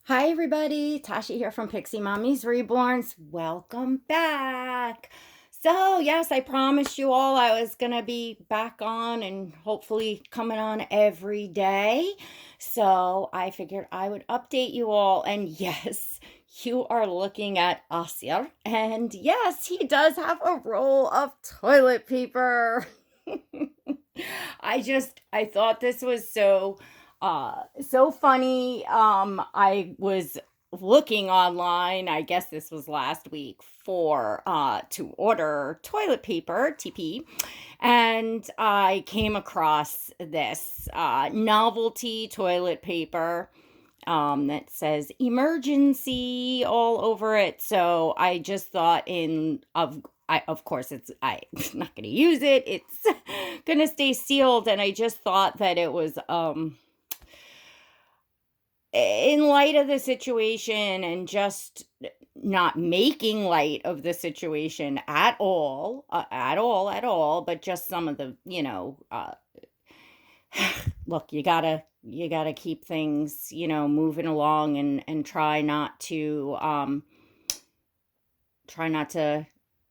Hi everybody, Tasha here from Pixie Mommy's Reborns. Welcome back. So yes, I promised you all I was going to be back on and hopefully coming on every day. So I figured I would update you all. And yes, you are looking at Asir. And yes, he does have a roll of toilet paper. I thought this was so funny. I was looking online, I guess this was last week, for to order toilet paper, TP, and I came across this novelty toilet paper that says emergency all over it. So I just thought of course I'm not going to use it. It's going to stay sealed, and I just thought that it was in light of the situation and just not making light of the situation at all, but just some of the, look, you gotta keep things, moving along and try not to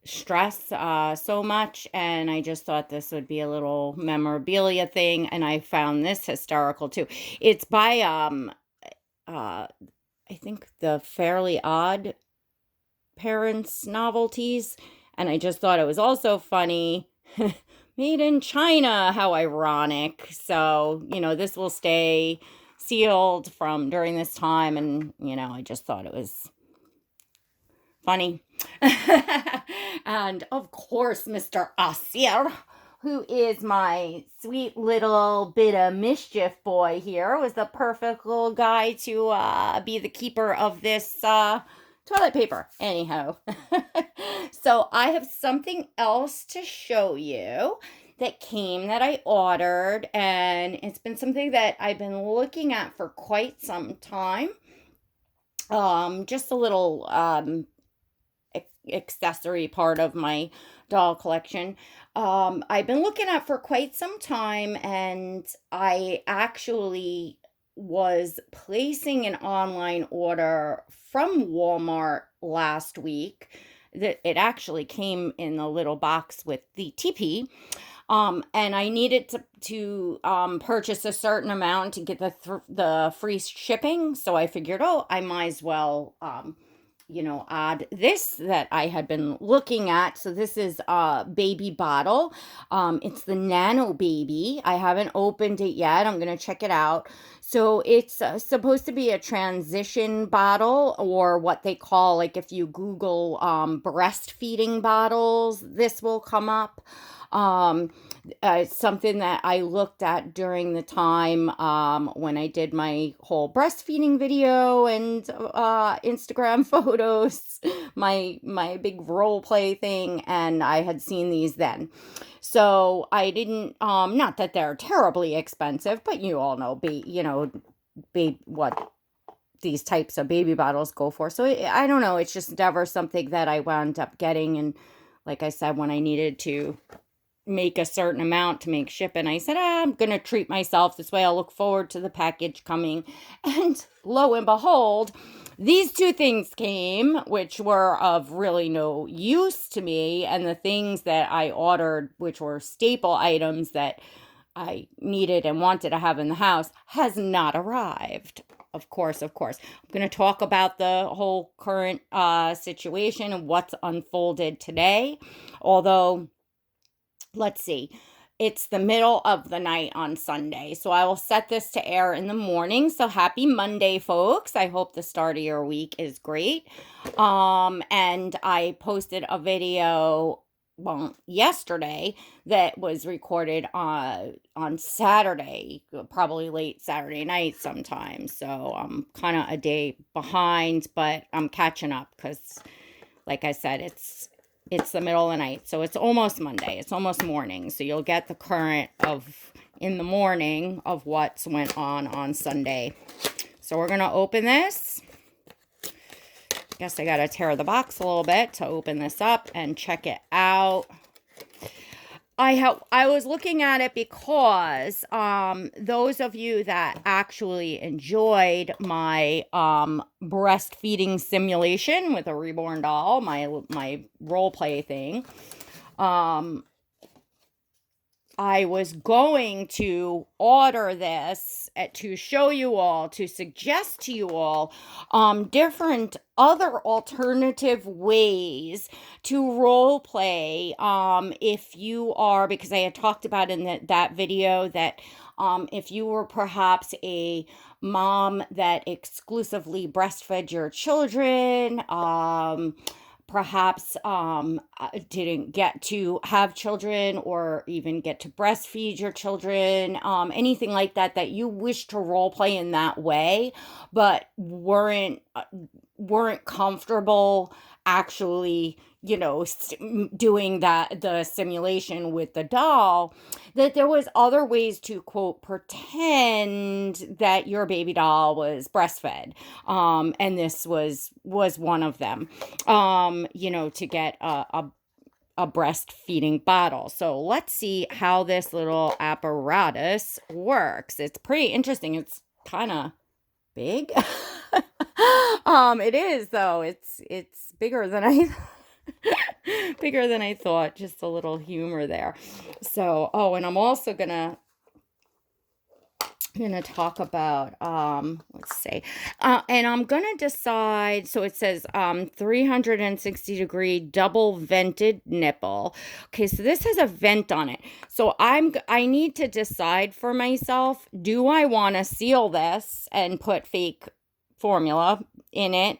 stress so much. And I just thought this would be a little memorabilia thing, and I found this hysterical too. It's by uh I think the Fairly Odd Parents novelties, and I just thought it was also funny. Made in China, how ironic. So, this will stay sealed from during this time, and I just thought it was funny. And of course, Mr. Asir, who is my sweet little bit of mischief boy here, was the perfect little guy to be the keeper of this toilet paper. Anyhow, so I have something else to show you that I ordered, and it's been something that I've been looking at for quite some time. Just a little accessory part of my doll collection. I've been looking at for quite some time, and I actually was placing an online order from Walmart last week. That it actually came in a little box with the TP. And I needed to purchase a certain amount to get the free shipping. So I figured, oh, I might as well add this that I had been looking at. So this is a baby bottle. It's the Nanobebe. I haven't opened it yet. I'm going to check it out. So it's supposed to be a transition bottle, or what they call, like, if you Google breastfeeding bottles, this will come up. Um, it's something that I looked at during the time when I did my whole breastfeeding video and Instagram photos, my big role play thing, and I had seen these then. So I didn't, not that they're terribly expensive, but you all know, what these types of baby bottles go for. So I don't know, it's just never something that I wound up getting. And like I said, when I needed to make a certain amount to make shipping, I said, I'm going to treat myself this way. I'll look forward to the package coming. And lo and behold, these two things came, which were of really no use to me. And the things that I ordered, which were staple items that I needed and wanted to have in the house, has not arrived. Of course. I'm going to talk about the whole current situation and what's unfolded today. Although, let's see, it's the middle of the night on Sunday. So I will set this to air in the morning. So happy Monday, folks. I hope the start of your week is great. And I posted a video, well, yesterday, that was recorded on Saturday, probably late Saturday night sometime. So I'm kind of a day behind, but I'm catching up because, like I said, it's the middle of the night. So it's almost Monday. It's almost morning. So you'll get the current of in the morning of what's went on Sunday. So we're going to open this. Guess I got to tear the box a little bit to open this up and check it out. I was looking at it because those of you that actually enjoyed my breastfeeding simulation with a reborn doll, my role play thing, I was going to order this to show you all, to suggest to you all different other alternative ways to role play if you are, because I had talked about in that video that if you were perhaps a mom that exclusively breastfed your children, perhaps didn't get to have children or even get to breastfeed your children, anything like that, that you wish to role play in that way, but weren't comfortable actually, doing the simulation with the doll, that there was other ways to, quote, pretend that your baby doll was breastfed. And this was one of them, to get a breastfeeding bottle. So let's see how this little apparatus works. It's pretty interesting. It's kind of big. It is, though. It's bigger than I bigger than I thought. Just a little humor there. So, and I'm also gonna talk about let's see, and I'm gonna decide. So it says 360-degree double vented nipple. Okay, so this has a vent on it. So I need to decide for myself, do I want to seal this and put fake formula in it,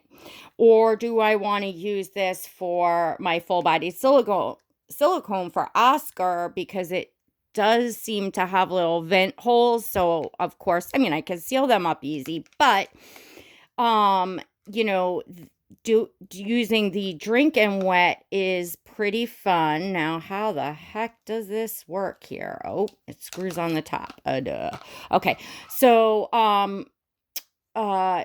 or do I want to use this for my full body silicone for Oscar, because it does seem to have little vent holes. So of course, I can seal them up easy, but using the drink and wet is pretty fun. Now, how the heck does this work here? Oh, it screws on the top. Okay, so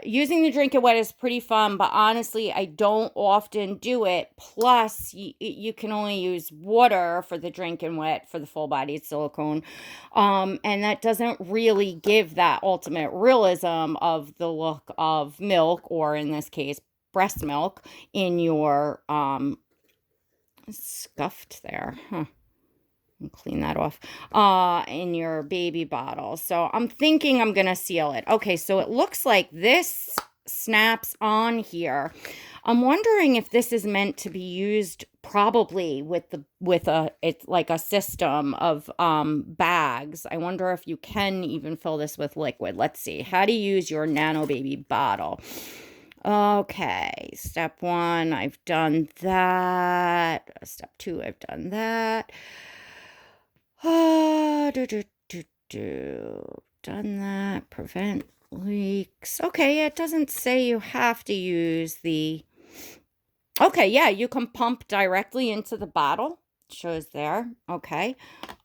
using the drink and wet is pretty fun, but honestly, I don't often do it. Plus, you can only use water for the drink and wet for the full-bodied silicone. And that doesn't really give that ultimate realism of the look of milk, or in this case, breast milk, in your, scuffed there, clean that off, in your baby bottle. So I'm thinking I'm gonna seal it. Okay, so it looks like this snaps on here. I'm wondering if this is meant to be used probably with it's like a system of bags. I wonder if you can even fill this with liquid. Let's see how to use your Nanobebe bottle. Okay, step 1, I've done that. Step 2, I've done that. Done that. Prevent leaks. Okay, it doesn't say you have to use the... Okay, yeah, you can pump directly into the bottle. It shows there. Okay.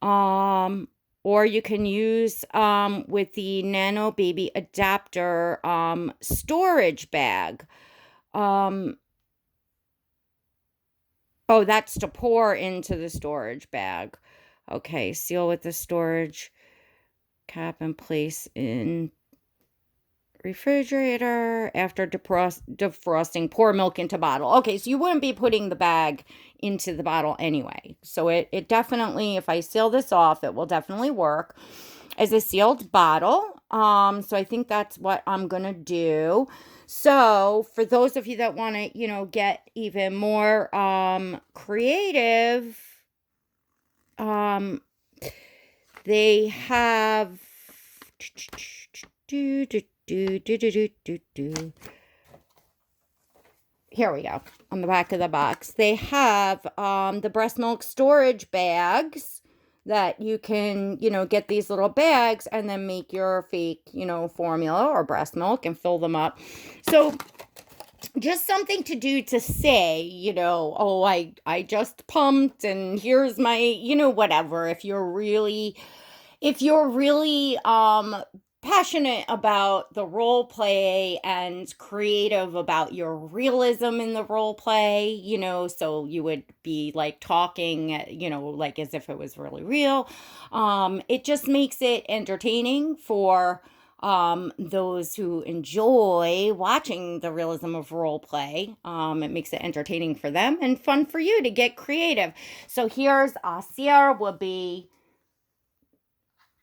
Or you can use with the Nanobebe adapter storage bag. Oh, that's to pour into the storage bag. Okay, seal with the storage cap and place in refrigerator. After defrosting, pour milk into bottle. Okay, so you wouldn't be putting the bag into the bottle anyway. So it definitely, if I seal this off, it will definitely work as a sealed bottle. So I think that's what I'm gonna do. So for those of you that want to, get even more creative, they have here we go, on the back of the box. They have the breast milk storage bags that you can, get these little bags and then make your fake, formula or breast milk and fill them up. So just something to do to say, oh, I just pumped and here's my, whatever. If you're really passionate about the role play and creative about your realism in the role play, so you would be like talking, like as if it was really real. It just makes it entertaining for those who enjoy watching the realism of role play. It makes it entertaining for them and fun for you to get creative. So here's Sierra will be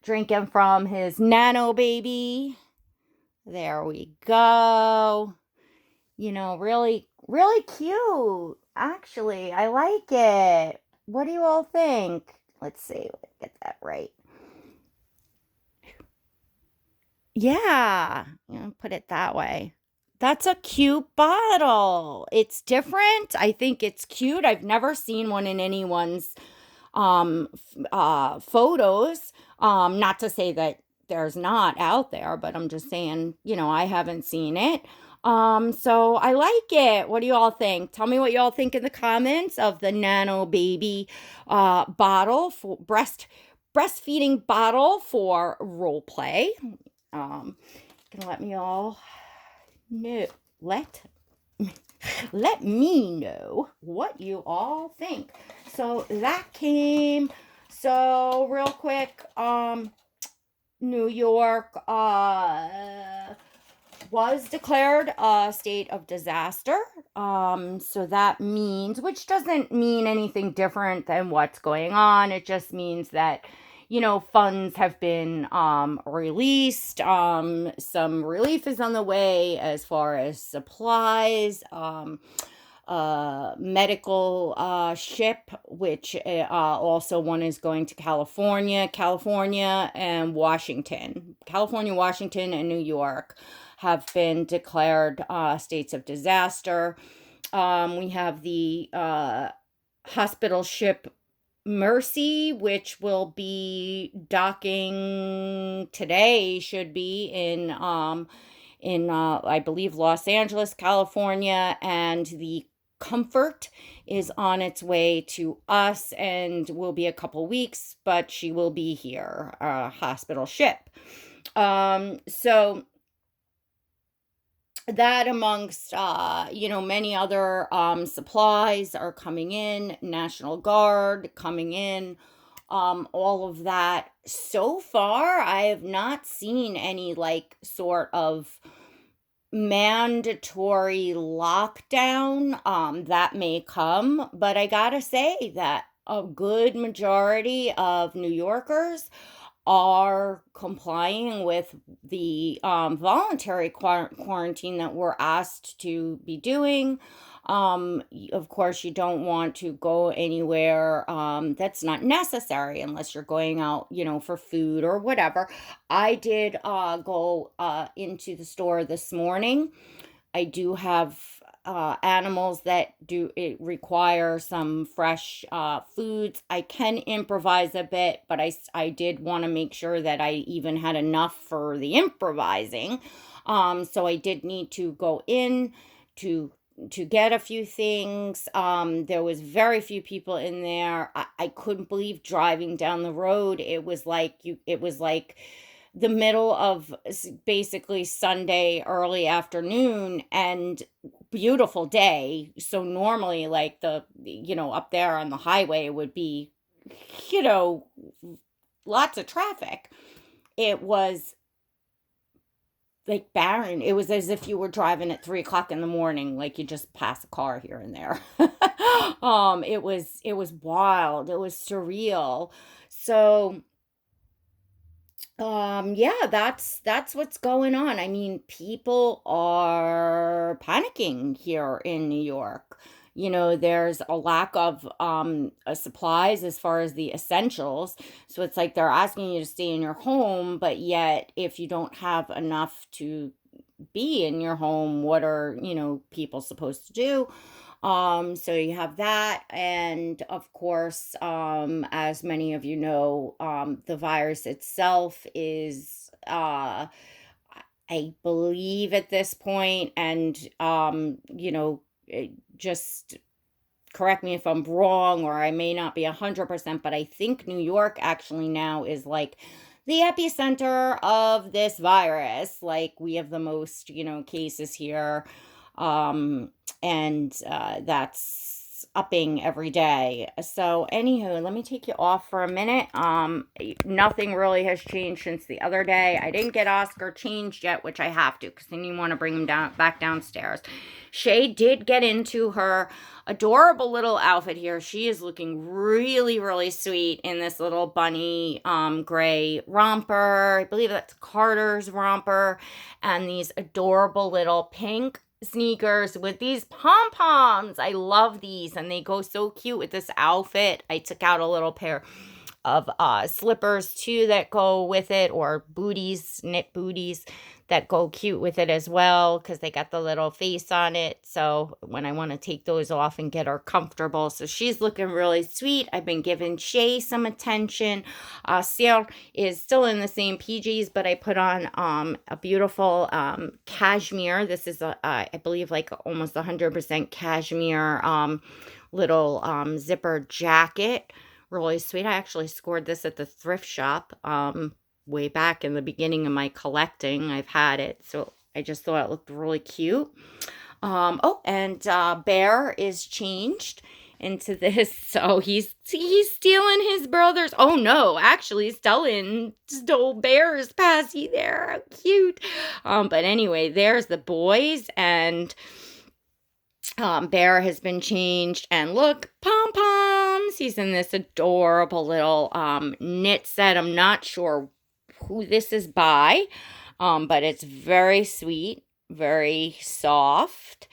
drinking from his Nanobebe. There we go. Really, really cute. Actually, I like it. What do you all think? Let's see. Get that right. Yeah, put it that way. That's a cute bottle. It's different. I think it's cute. I've never seen one in anyone's photos. Not to say that there's not out there, but I'm just saying, I haven't seen it. So I like it. What do you all think? Tell me what you all think in the comments of the Nanobebe bottle for breastfeeding bottle for role play. Gonna let me all know. Let me know what you all think. So that came. So real quick, New York was declared a state of disaster. So that means, which doesn't mean anything different than what's going on. It just means that funds have been released. Some relief is on the way as far as supplies. Medical ship, which also one is going to California and Washington. California, Washington, and New York have been declared states of disaster. We have the hospital ship Mercy, which will be docking today, should be in I believe Los Angeles, California, and the Comfort is on its way to us and will be a couple weeks, but she will be here, hospital ship. So that amongst many other supplies are coming in, National Guard coming in, all of that. So far I have not seen any like sort of mandatory lockdown. That may come, but I gotta say that a good majority of New Yorkers are complying with the voluntary quarantine that we're asked to be doing. Of course, you don't want to go anywhere that's not necessary unless you're going out, for food or whatever. I did go into the store this morning. I do have animals that do it require some fresh foods. I can improvise a bit, but I did want to make sure that I even had enough for the improvising. So I did need to go in to get a few things. There was very few people in there. I couldn't believe driving down the road. It was like the middle of basically Sunday early afternoon and beautiful day. So normally like up there on the highway would be, lots of traffic. It was like barren. It was as if you were driving at 3 o'clock in the morning, like you just pass a car here and there. It was wild. It was surreal. So yeah, that's what's going on. I mean, people are panicking here in New York. There's a lack of supplies as far as the essentials. So it's like they're asking you to stay in your home, but yet if you don't have enough to be in your home, what are, people supposed to do? So you have that, and of course, as many of you know, the virus itself is, I believe at this point, and just correct me if I'm wrong, or I may not be 100%, but I think New York actually now is like the epicenter of this virus. Like, we have the most, cases here. Um, and that's upping every day. So, anywho, let me take you off for a minute. Nothing really has changed since the other day. I didn't get Oscar changed yet, which I have to, because then you want to bring him back downstairs. Shay did get into her adorable little outfit here. She is looking really, really sweet in this little bunny gray romper. I believe that's Carter's romper. And these adorable little pink sneakers with these pom-poms. I love these, and they go so cute with this outfit. I took out a little pair of slippers too that go with it, or booties, knit booties that go cute with it as well, because they got the little face on it. So when I want to take those off and get her comfortable. So she's looking really sweet. I've been giving Shay some attention. Sarah is still in the same PJs, but I put on a beautiful cashmere. This is I believe like almost 100% cashmere little zipper jacket. Really sweet. I actually scored this at the thrift shop way back in the beginning of my collecting. I've had it, so I just thought it looked really cute. And Bear is changed into this, so he's stealing his brother's. Oh no, actually Stellan stole Bear's passy there. How cute. But anyway, there's the boys, and Bear has been changed, and look, pom-poms. He's in this adorable little knit set. I'm not sure who this is by, but it's very sweet, very soft,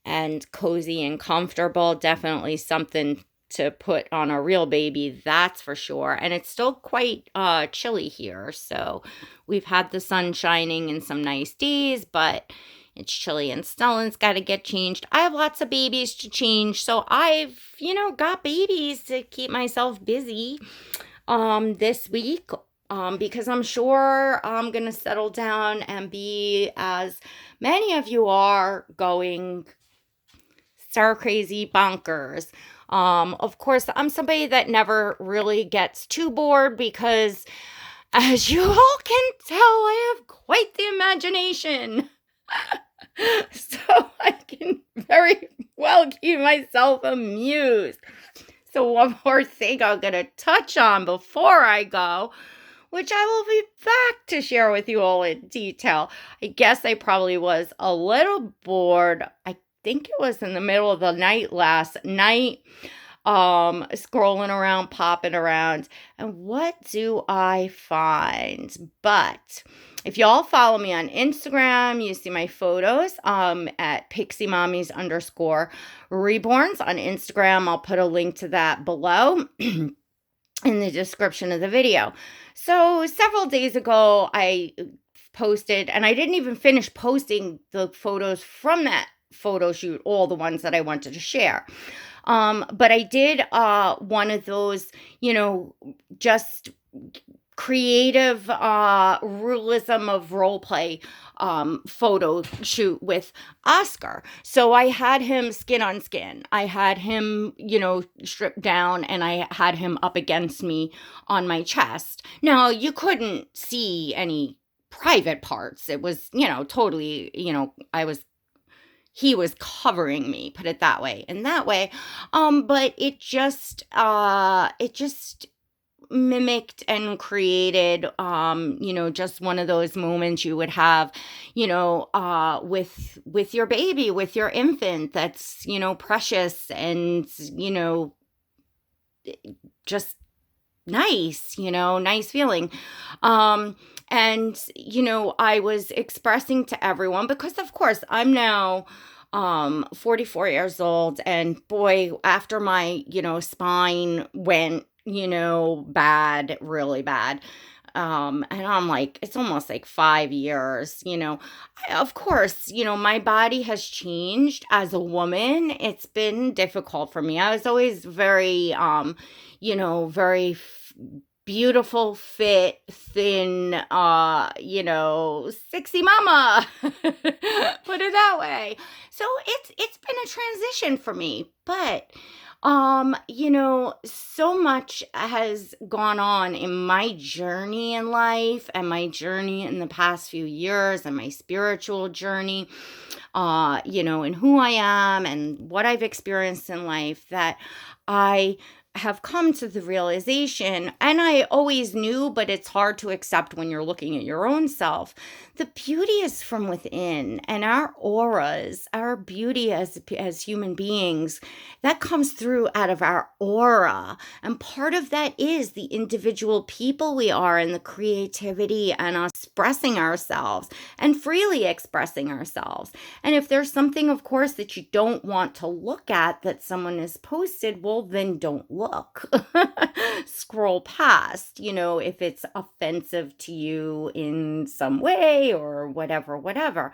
and cozy and comfortable. Definitely something to put on a real baby, that's for sure. And it's still quite chilly here, so we've had the sun shining and some nice days, but it's chilly, and Stellan's got to get changed. I have lots of babies to change, so I've, got babies to keep myself busy this week, because I'm sure I'm going to settle down and be, as many of you are, going star crazy bonkers. Of course, I'm somebody that never really gets too bored, because, as you all can tell, I have quite the imagination. So I can very well keep myself amused. So one more thing I'm going to touch on before I go, which I will be back to share with you all in detail. I guess I probably was a little bored. I think it was in the middle of the night last night, scrolling around, popping around, and what do I find? But if y'all follow me on Instagram, you see my photos at PixieMommies_reborns on Instagram. I'll put a link to that below in the description of the video. So several days ago, I posted, and I didn't even finish posting the photos from that photo shoot, all the ones that I wanted to share. But I did one of those, just creative realism of role play photo shoot with Oscar. So I had him skin on skin. I had him, stripped down, and I had him up against me on my chest. Now, you couldn't see any private parts. It was, totally, he was covering me, put it that way. And that way, but it just mimicked and created, just one of those moments you would have, with your baby, with your infant, that's, precious and, just nice, nice feeling. And, I was expressing to everyone, because of course I'm now 44 years old, and boy, after my, spine went, bad, really bad. And I'm like, it's almost like 5 years, of course, my body has changed as a woman. It's been difficult for me. I was always very, very beautiful, fit, thin, sexy mama, put it that way. So it's been a transition for me, but So much has gone on in my journey in life and my journey in the past few years and my spiritual journey, and who I am and what I've experienced in life that I have come to the realization, and I always knew, but it's hard to accept when you're looking at your own self. The beauty is from within, and our auras, our beauty as human beings, that comes through out of our aura. And part of that is the individual people we are and the creativity and us expressing ourselves and freely expressing ourselves. And if there's something, of course, that you don't want to look at that someone has posted, well, then don't look. Scroll past, if it's offensive to you in some way or whatever.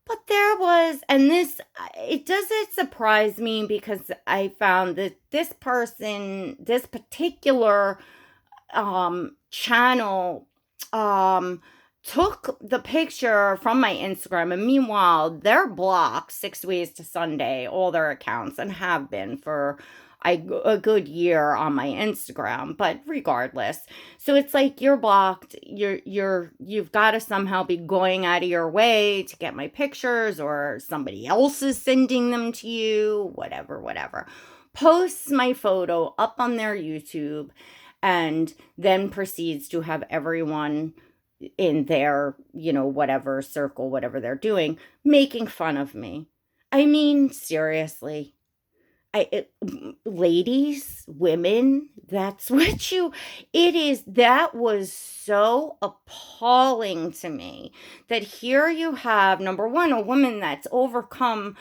But there was, and it doesn't surprise me because I found that this person, this particular channel, took the picture from my Instagram, and meanwhile, they're blocked 6 ways to Sunday, all their accounts, and have been for a good year on my Instagram. But regardless, so it's like you're blocked. You've got to somehow be going out of your way to get my pictures, or somebody else is sending them to you. Whatever. Posts my photo up on their YouTube, and then proceeds to have everyone in their, whatever circle, whatever they're doing, making fun of me. I mean, seriously. Ladies, women, that's what that was so appalling to me that here you have, number one, a woman that's overcome,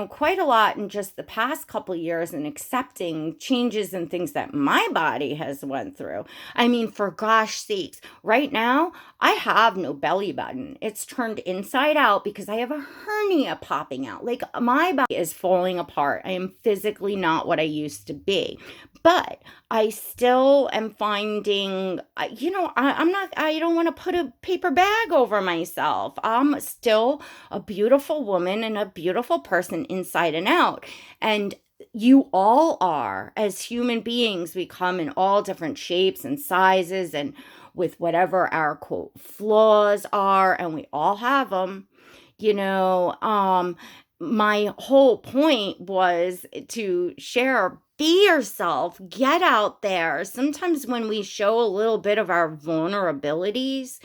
quite a lot in just the past couple of years and accepting changes and things that my body has went through. I mean, for gosh sakes, right now, I have no belly button. It's turned inside out because I have a hernia popping out. Like, my body is falling apart. I am physically not what I used to be. But I still am finding, I don't want to put a paper bag over myself. I'm still a beautiful woman and a beautiful person inside and out. And you all are. As human beings, we come in all different shapes and sizes and with whatever our quote flaws are, and we all have them. My whole point was to share, be yourself, get out there. Sometimes when we show a little bit of our vulnerabilities,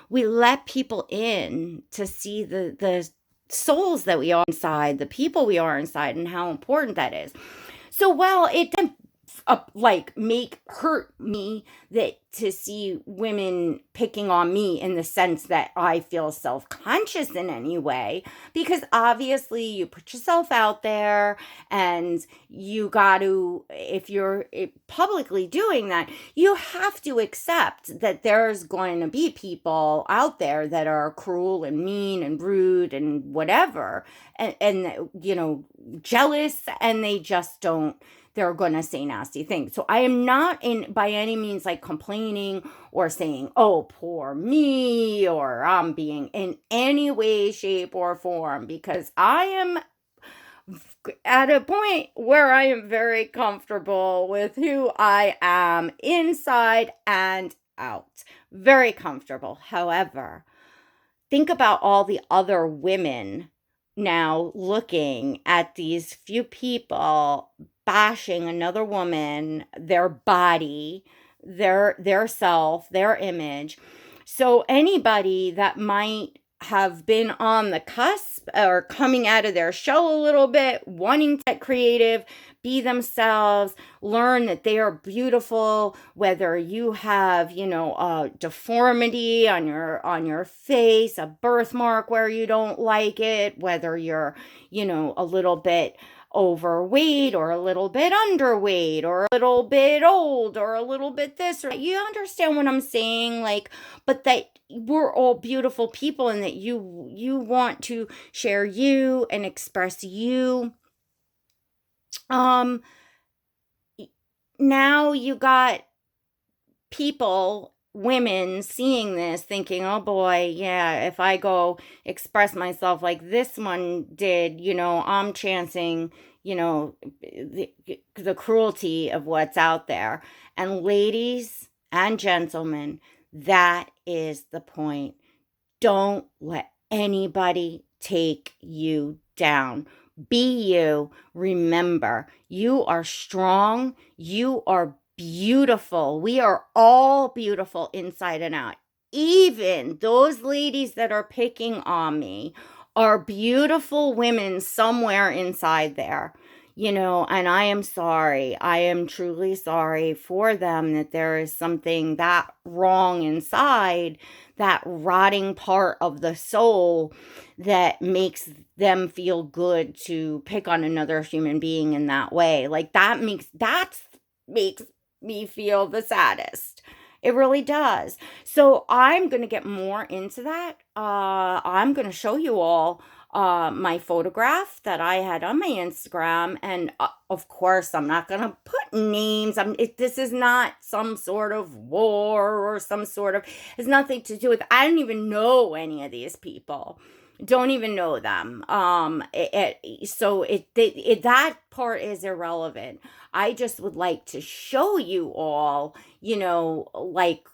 we let people in to see the souls that we are inside, the people we are inside, and how important that is. So while it didn't hurt me that to see women picking on me in the sense that I feel self-conscious in any way, because obviously you put yourself out there and you got to, if you're publicly doing that, you have to accept that there's going to be people out there that are cruel and mean and rude and whatever, and jealous, and they just don't, they're going to say nasty things. So I am not by any means like complaining or saying, oh, poor me, or I'm being in any way, shape, or form, because I am at a point where I am very comfortable with who I am inside and out. Very comfortable. However, think about all the other women now looking at these few people bashing another woman, their body, their self, their image. So anybody that might have been on the cusp or coming out of their shell a little bit, wanting to get creative, be themselves, learn that they are beautiful, whether you have, a deformity on your face, a birthmark where you don't like it, whether you're, a little bit overweight or a little bit underweight or a little bit old or a little bit this, or you understand what I'm saying? But that we're all beautiful people and that you want to share you and express you. Now you got people, women, seeing this, thinking, oh boy, yeah, if I go express myself like this one did, I'm chancing, the cruelty of what's out there. And ladies and gentlemen, that is the point. Don't let anybody take you down. Be you. Remember, you are strong. You are beautiful. We are all beautiful inside and out. Even those ladies that are picking on me are beautiful women somewhere inside there. And I am sorry. I am truly sorry for them that there is something that wrong inside, that rotting part of the soul that makes them feel good to pick on another human being in that way. Like that makes me feel the saddest. It really does. So I'm going to get more into that. I'm going to show you all my photograph that I had on my Instagram. And of course, I'm not going to put names. This is not some sort of war or some sort of, has nothing to do with, I don't even know any of these people. Don't even know them. So that part is irrelevant. I just would like to show you all, like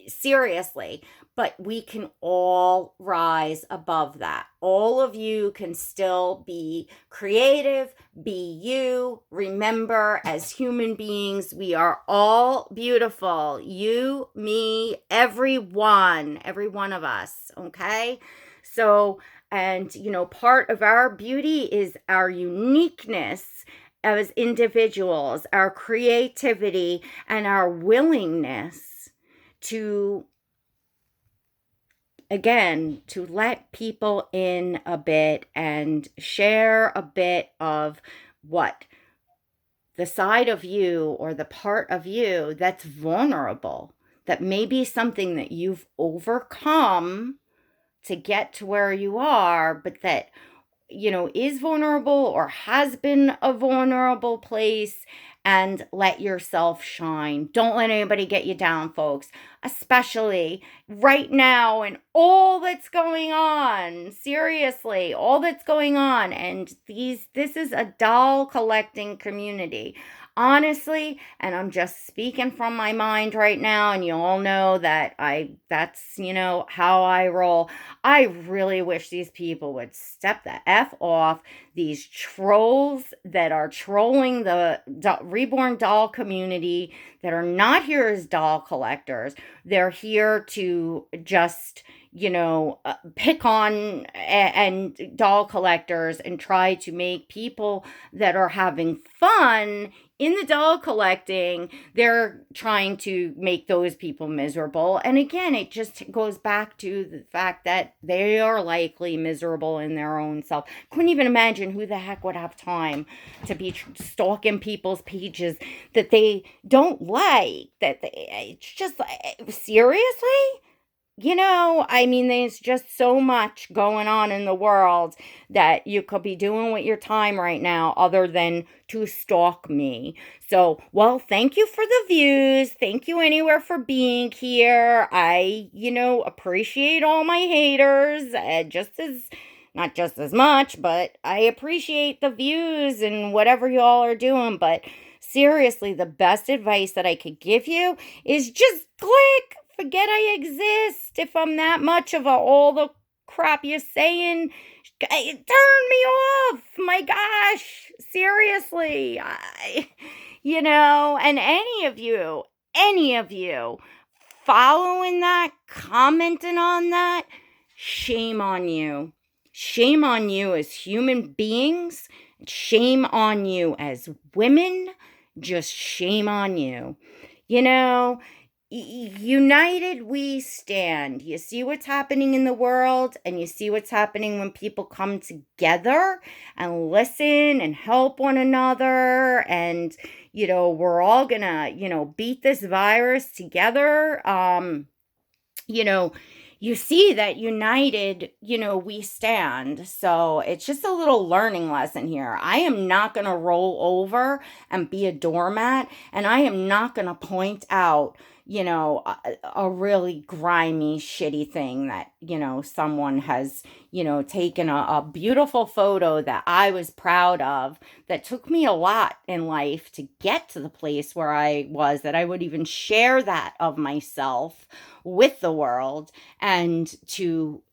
seriously, but we can all rise above that. All of you can still be creative, be you. Remember, as human beings, we are all beautiful. You, me, every one of us, okay? So, and part of our beauty is our uniqueness as individuals, our creativity, and our willingness to, again, to let people in a bit and share a bit of what the side of you or the part of you that's vulnerable, that may be something that you've overcome to get to where you are, but that, is vulnerable or has been a vulnerable place, and let yourself shine. Don't let anybody get you down, folks, especially right now and all that's going on. Seriously, all that's going on. And this is a doll collecting community. Honestly, and I'm just speaking from my mind right now, and you all know that that's how I roll. I really wish these people would step the F off. These trolls that are trolling the reborn doll community, that are not here as doll collectors. They're here to just pick on and doll collectors and try to make people that are having fun in the doll collecting, they're trying to make those people miserable. And again, it just goes back to the fact that they are likely miserable in their own self. Couldn't even imagine who the heck would have time to be stalking people's pages that they don't like. It's just like, seriously? There's just so much going on in the world that you could be doing with your time right now other than to stalk me. So, well, thank you for the views. Thank you anywhere for being here. I, appreciate all my haters, not just as much, but I appreciate the views and whatever y'all are doing. But seriously, the best advice that I could give you is just click. Forget I exist. If I'm that much of all the crap you're saying, turn me off. My gosh, seriously. And any of you following that, commenting on that, shame on you. Shame on you as human beings. Shame on you as women. Just shame on you. United we stand. You see what's happening in the world, and you see what's happening when people come together and listen and help one another. And, we're all gonna, beat this virus together. You see that united, we stand. So it's just a little learning lesson here. I am not going to roll over and be a doormat, and I am not going to point out, a really grimy, shitty thing that, someone has, taken a beautiful photo that I was proud of, that took me a lot in life to get to the place where I was, that I would even share that of myself with the world. And to,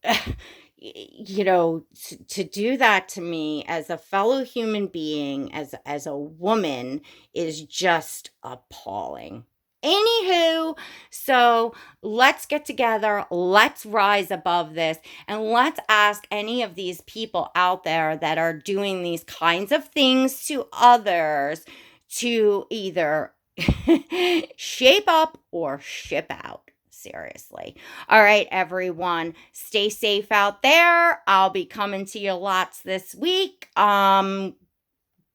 to do that to me as a fellow human being, as a woman, is just appalling. Anywho, so let's get together, let's rise above this, and let's ask any of these people out there that are doing these kinds of things to others to either shape up or ship out. Seriously. All right, everyone. Stay safe out there. I'll be coming to you lots this week.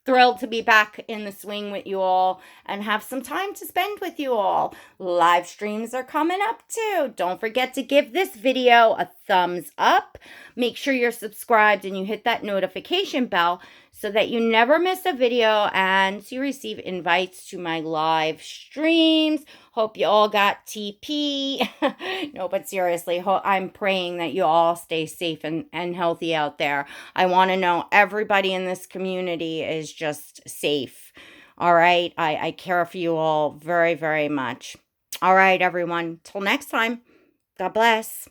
Thrilled to be back in the swing with you all and have some time to spend with you all. Live streams are coming up too. Don't forget to give this video a thumbs up. Make sure you're subscribed and you hit that notification bell so that you never miss a video and you receive invites to my live streams. Hope you all got TP. No, but seriously, I'm praying that you all stay safe and healthy out there. I want to know everybody in this community is just safe. All right. I care for you all very, very much. All right, everyone. Till next time. God bless.